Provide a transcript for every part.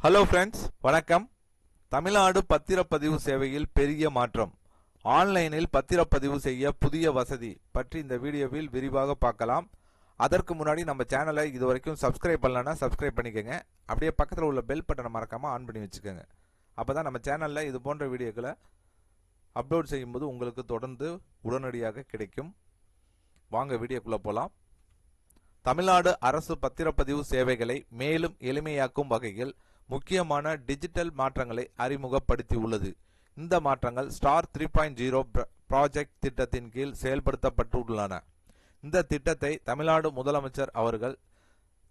Hello friends, வணக்கம். தமிழ்நாடு பத்திரப்பதிவு சேவையில் பெரிய மாற்றம். ஆன்லைனில் பத்திரப்பதிவு செய்ய புதிய வசதி பற்றி இந்த வீடியோவில் விரிவாக பார்க்கலாம். அதற்கு முன்னாடி நம்ம சேனலை இதுவரைக்கும் சப்ஸ்கிரைப் பண்ணலன்னா சப்ஸ்கிரைப் பண்ணிக்கோங்க. அப்படியே பக்கத்தில் உள்ள பெல் பட்டனை மறக்காமல் ஆன் பண்ணி வச்சுக்கோங்க. அப்போ தான் நம்ம சேனலில் இது போன்ற வீடியோக்களை அப்லோட் செய்யும்போது உங்களுக்கு தொடர்ந்து உடனடியாக கிடைக்கும். வாங்க வீடியோக்குள்ளே போகலாம். தமிழ்நாடு அரசு பத்திரப்பதிவு சேவைகளை மேலும் எளிமையாக்கும் வகையில் முக்கியமான டிஜிட்டல் மாற்றங்களை அறிமுகப்படுத்தி உள்ளது. இந்த மாற்றங்கள் ஸ்டார் 3.0 ப்ராஜெக்ட் திட்டத்தின் கீழ் செயல்படுத்தப்பட்டுள்ளன. இந்த திட்டத்தை தமிழ்நாடு முதலமைச்சர் அவர்கள்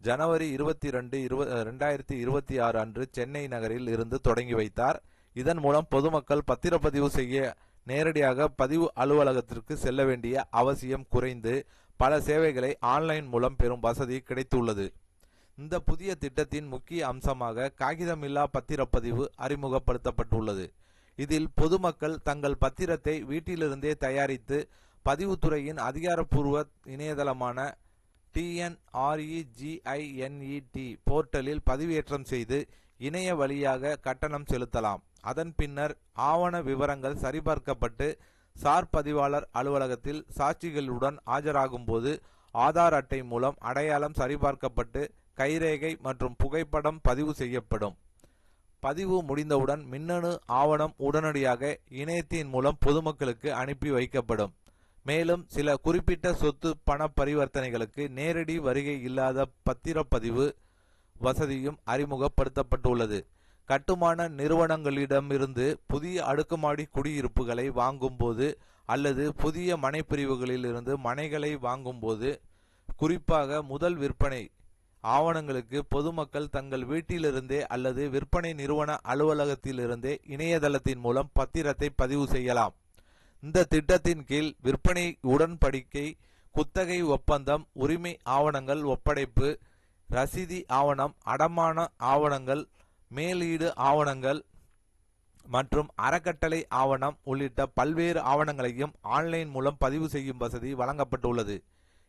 ஜனவரி 22, 2026 அன்று சென்னை நகரில் இருந்து தொடங்கி வைத்தார். இதன் மூலம் பொதுமக்கள் பத்திரப்பதிவு செய்ய நேரடியாக பதிவு அலுவலகத்திற்கு செல்ல வேண்டிய அவசியம் குறைந்து பல சேவைகளை ஆன்லைன் மூலம் பெறும் வசதி கிடைத்துள்ளது. இந்த புதிய திட்டத்தின் முக்கிய அம்சமாக காகிதமில்லா பத்திரப்பதிவு அறிமுகப்படுத்தப்பட்டுள்ளது. இதில் பொதுமக்கள் தங்கள் பத்திரத்தை வீட்டிலிருந்தே தயாரித்து பதிவுத்துறையின் அதிகாரப்பூர்வ இணையதளமான TNREGINET போர்ட்டலில் பதிவேற்றம் செய்து இணைய வழியாக கட்டணம் செலுத்தலாம். அதன் பின்னர் ஆவண விவரங்கள் சரிபார்க்கப்பட்டு சார் பதிவாளர் அலுவலகத்தில் சாட்சிகளுடன் ஆஜராகும் போது ஆதார் அட்டை மூலம் அடையாளம் சரிபார்க்கப்பட்டு கைரேகை மற்றும் புகைப்படம் பதிவு செய்யப்படும். பதிவு முடிந்தவுடன் மின்னணு ஆவணம் உடனடியாக இணையத்தின் மூலம் பொதுமக்களுக்கு அனுப்பி வைக்கப்படும். மேலும் சில குறிப்பிட்ட சொத்து பண பரிவர்த்தனைகளுக்கு நேரடி வருகை இல்லாத பத்திரப்பதிவு வசதியும் அறிமுகப்படுத்தப்பட்டுள்ளது. கட்டுமான நிறுவனங்களிடமிருந்து புதிய அடுக்குமாடி குடியிருப்புகளை வாங்கும் போது அல்லது புதிய மனைப்பிரிவுகளில் இருந்து மனைகளை வாங்கும் போது, குறிப்பாக முதல் விற்பனை ஆவணங்களுக்கு பொதுமக்கள் தங்கள் வீட்டிலிருந்தே அல்லது விற்பனை நிறுவன அலுவலகத்திலிருந்தே இணையதளத்தின் மூலம் பத்திரத்தை பதிவு செய்யலாம். இந்த திட்டத்தின் கீழ் விற்பனை உடன்படிக்கை, குத்தகை ஒப்பந்தம், உரிமை ஆவணங்கள் ஒப்படைப்பு, ரசீதி ஆவணம், அடமான ஆவணங்கள், மேலீடு ஆவணங்கள் மற்றும் அறக்கட்டளை ஆவணம் உள்ளிட்ட பல்வேறு ஆவணங்களையும் ஆன்லைன் மூலம் பதிவு செய்யும் வசதி வழங்கப்பட்டுள்ளது.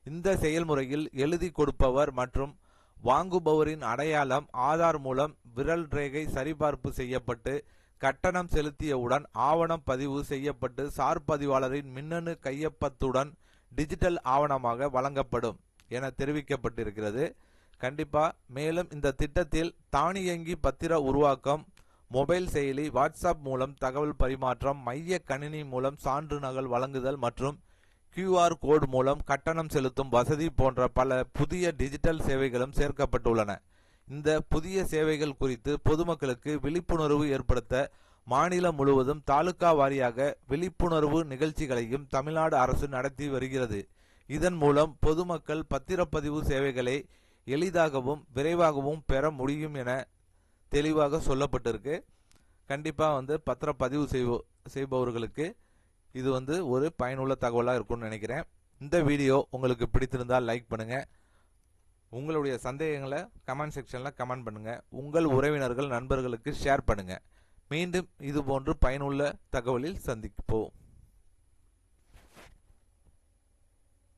இந்த செயல்முறையில் எழுதி கொடுப்பவர் மற்றும் வாங்குபவரின் அடையாளம் ஆதார் மூலம் விரல் ரேகை சரிபார்ப்பு செய்யப்பட்டு கட்டணம் செலுத்தியவுடன் ஆவணம் பதிவு செய்யப்பட்டு சார் பதிவாளரின் மின்னணு கையொப்பத்துடன் டிஜிட்டல் ஆவணமாக வழங்கப்படும் என தெரிவிக்கப்பட்டிருக்கிறது. கண்டிப்பா மேலும் இந்த திட்டத்தில் தானியங்கி பத்திர உருவாக்கம், மொபைல் செயலி, வாட்ஸ்அப் மூலம் தகவல் பரிமாற்றம், மைய கணினி மூலம் சான்று நகல் வழங்குதல் மற்றும் QR கோடு மூலம் கட்டணம் செலுத்தும் வசதி போன்ற பல புதிய டிஜிட்டல் சேவைகளும் சேர்க்கப்பட்டுள்ளன. இந்த புதிய சேவைகள் குறித்து பொதுமக்களுக்கு விழிப்புணர்வு ஏற்படுத்த மாநிலம் முழுவதும் தாலுகா வாரியாக விழிப்புணர்வு நிகழ்ச்சிகளையும் தமிழ்நாடு அரசு நடத்தி வருகிறது. இதன் மூலம் பொதுமக்கள் பத்திரப்பதிவு சேவைகளை எளிதாகவும் விரைவாகவும் பெற முடியும் என தெளிவாக சொல்லப்பட்டிருக்கு. கண்டிப்பாக பத்திரப்பதிவு செய்பவர்களுக்கு இது ஒரு பயனுள்ள தகவலாக இருக்கும்னு நினைக்கிறேன். இந்த வீடியோ உங்களுக்கு பிடித்திருந்தால் லைக் பண்ணுங்க. உங்களுடைய சந்தேகங்களை கமெண்ட் செக்ஷனில் கமெண்ட் பண்ணுங்க. உங்கள் உறவினர்கள் நண்பர்களுக்கு ஷேர் பண்ணுங்க. மீண்டும் இது போன்று பயனுள்ள தகவலில் சந்திப்போம்.